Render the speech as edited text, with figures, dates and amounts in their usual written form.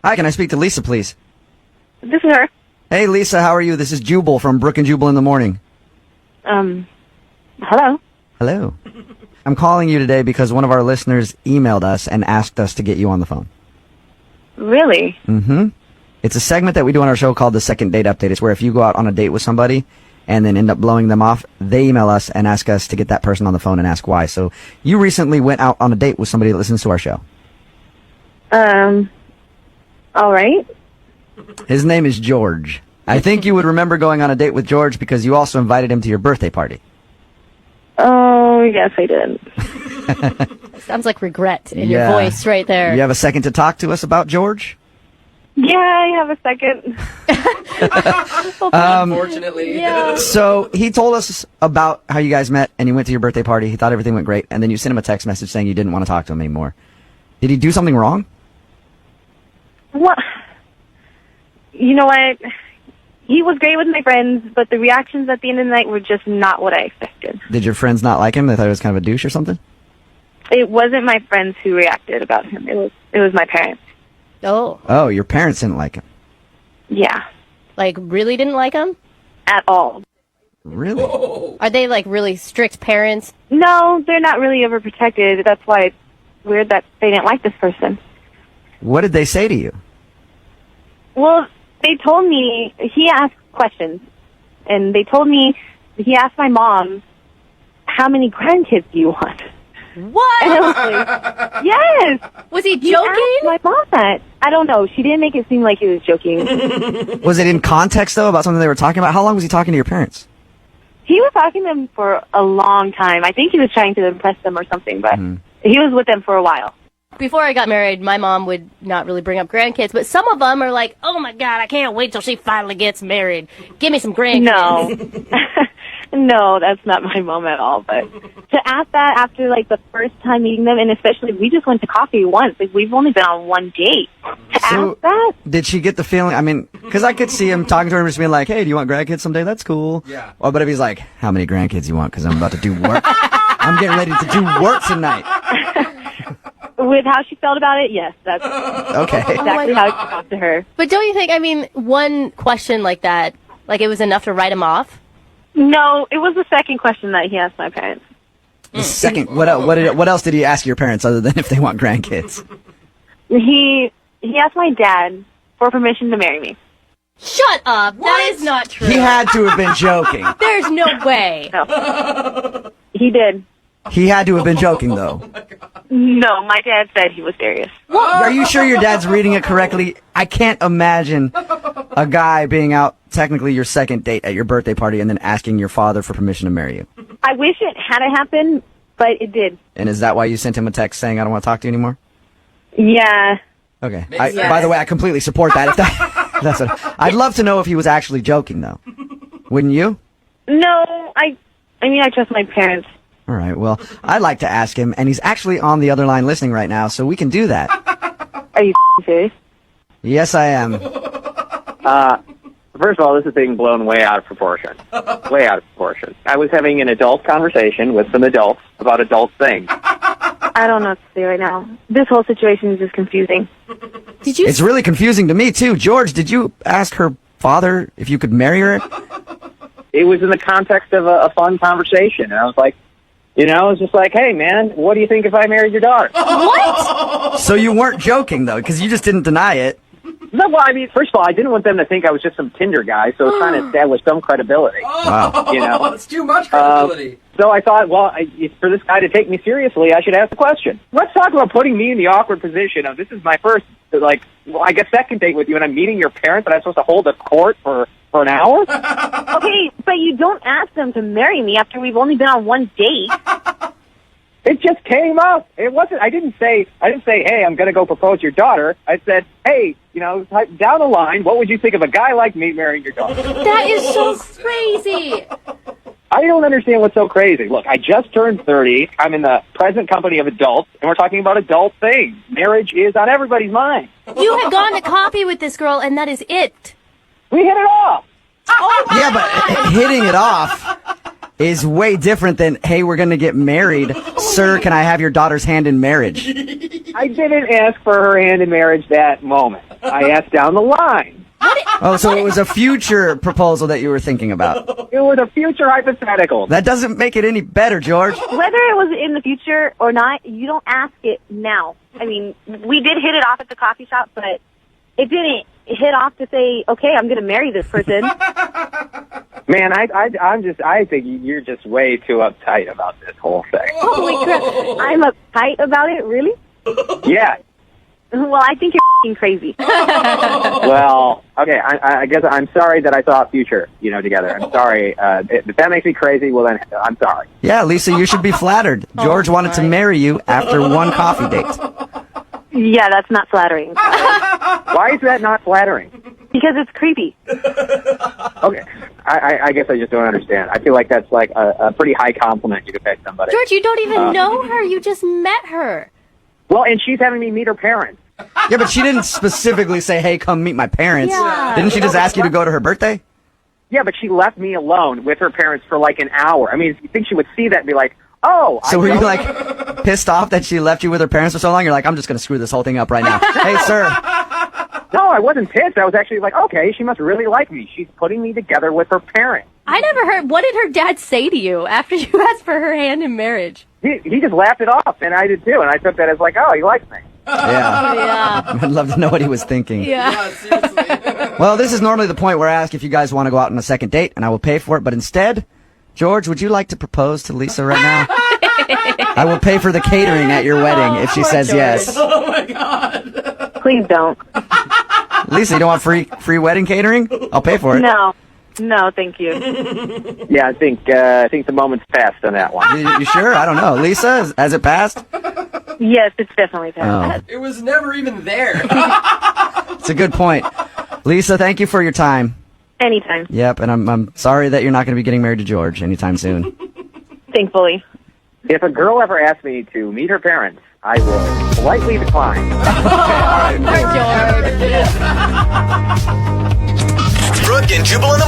Hi, can I speak to Lisa, please? This is her. Hey, Lisa, how are you? This is Jubal from Brook and Jubal in the Morning. Hello? Hello. I'm calling you today because one of our listeners emailed us and asked us to get you on the phone. Really? Mm-hmm. It's a segment that we do on our show called the Second Date Update. It's where if you go out on a date with somebody and then end up blowing them off, they email us and ask us to get that person on the phone and ask why. So you recently went out on a date with somebody that listens to our show. All right. His name is George. I think you would remember going on a date with George because you also invited him to your birthday party. Oh, yes, I did. Sounds like regret in your voice right there. You have a second to talk to us about George? Yeah, I have a second. Unfortunately. Yeah. So he told us about how you guys met and you went to your birthday party. He thought everything went great. And then you sent him a text message saying you didn't want to talk to him anymore. Did he do something wrong? What? You know what? He was great with my friends, but the reactions at the end of the night were just not what I expected. Did your friends not like him? They thought he was kind of a douche or something? It wasn't my friends who reacted about him. It was my parents. Oh, Oh, your parents didn't like him. Yeah, like really didn't like him? at all. Really? Are they like really strict parents? No, they're not really overprotected. That's why it's weird that they didn't like this person. What did they say to you? Well, they told me, he asked questions, and they told me, he asked my mom, how many grandkids do you want? What? And I was like, yes! Was he He joking? asked my mom that. I don't know. She didn't make it seem like he was joking. Was it in context, though, about something they were talking about? How long was he talking to your parents? He was talking to them for a long time. I think he was trying to impress them or something, but he was with them for a while. Before I got married, my mom would not really bring up grandkids, but some of them are like, oh my God, I can't wait till she finally gets married. Give me some grandkids. No. No, that's not my mom at all. But to ask that after, like, the first time meeting them, and especially we just went to coffee once. Like, we've only been on one date. To ask that? Did she get the feeling, I mean, because I could see him talking to her and just being like, hey, do you want grandkids someday? That's cool. Yeah. Or, but if he's like, how many grandkids you want? Because I'm about to do work. I'm getting ready to do work tonight. With how she felt about it, yes, that's Okay. exactly how I talked to her. But don't you think, I mean, one question like that, like it was enough to write him off? No, it was the second question that he asked my parents. The second, what else did he ask your parents other than if they want grandkids? He asked my dad for permission to marry me. Shut up! That is not true. He had to have been joking. There's no way. No. He did. He had to have been joking, though. No, my dad said he was serious. Are you sure your dad's reading it correctly? I can't imagine a guy being out, technically your second date at your birthday party, and then asking your father for permission to marry you. I wish it hadn't happened, but it did. And is that why you sent him a text saying, I don't want to talk to you anymore? Yeah. Okay. Makes sense. By the way, I completely support that. If that's what, I'd love to know if he was actually joking, though. Wouldn't you? No, I mean, I trust my parents. All right. Well, I'd like to ask him, and he's actually on the other line listening right now, so we can do that. Are you serious? Yes, I am. First of all, this is being blown way out of proportion. Way out of proportion. I was having an adult conversation with some adults about adult things. I don't know what to say right now. This whole situation is just confusing. Did you? It's really confusing to me, too. George, did you ask her father if you could marry her? It was in the context of a fun conversation, and I was like, you know, I was just like, hey, man, what do you think if I married your daughter? What? So you weren't joking, though, because you just didn't deny it. No, well, I mean, first of all, I didn't want them to think I was just some Tinder guy, so I was trying to establish some credibility. Wow. You know? It's too much credibility. So I thought, well, for this guy to take me seriously, I should ask the question. Let's talk about putting me in the awkward position of this is my first, like, well, I guess second date with you, and I'm meeting your parents, and I'm supposed to hold a court for an hour? Okay, but you don't ask them to marry me after we've only been on one date. It just came up. It wasn't. I didn't say, hey, I'm going to go propose to your daughter. I said, hey, you know, down the line, what would you think of a guy like me marrying your daughter? That is so crazy. I don't understand what's so crazy. Look, I just turned 30. I'm in the present company of adults, and we're talking about adult things. Marriage is on everybody's mind. You have gone to coffee with this girl, and that is it. We hit it off. Oh my Yeah, but hitting it off is way different than, hey, we're going to get married. Sir, can I have your daughter's hand in marriage? I didn't ask for her hand in marriage that moment. I asked down the line. Oh, so it was a future proposal that you were thinking about. It was a future hypothetical. That doesn't make it any better, George. Whether it was in the future or not, you don't ask it now. I mean, we did hit it off at the coffee shop, but it didn't hit off to say, okay, I'm going to marry this person. Man, I think you're just way too uptight about this whole thing. Holy crap. I'm uptight about it? Really? Yeah. Well, I think you're f***ing crazy. Well, okay, I guess I'm sorry that I thought future, together. I'm sorry. If that makes me crazy, well then, I'm sorry. Yeah, Lisa, you should be flattered. George wanted to marry you after one coffee date. Yeah, that's not flattering. Why is that not flattering? Because it's creepy. Okay, I guess I just don't understand. I feel like that's like a pretty high compliment you could pay somebody. George, you don't even know her. You just met her. Well, and she's having me meet her parents. Yeah, but she didn't specifically say, hey, come meet my parents. Yeah. Didn't she just ask you to go to her birthday? Yeah, but she left me alone with her parents for like an hour. I mean, you think she would see that and be like, oh. So were you like pissed off that she left you with her parents for so long? You're like, I'm just going to screw this whole thing up right now. Hey, sir. No, I wasn't pissed. I was actually like, okay, she must really like me. She's putting me together with her parents. I never heard. What did her dad say to you after you asked for her hand in marriage? He just laughed it off, and I did too. And I took that as like, oh, he likes me. Yeah. Yeah. I'd love to know what he was thinking. Yeah. Seriously. Well, this is normally the point where I ask if you guys want to go out on a second date, and I will pay for it. But instead, George, would you like to propose to Lisa right now? I will pay for the catering at your wedding if she says yes. Oh my God. Please don't. Lisa, you don't want free wedding catering? I'll pay for it. No, thank you. Yeah, I think the moment's passed on that one. You sure? I don't know. Lisa, has it passed? Yes, it's definitely passed. Oh, It was never even there. it's a good point. Lisa, thank you for your time. Anytime, Yep, and I'm sorry that you're not going to be getting married to George anytime soon. thankfully. If a girl ever asks me to meet her parents, I will politely decline. Poor George. Brooke and Jubal in the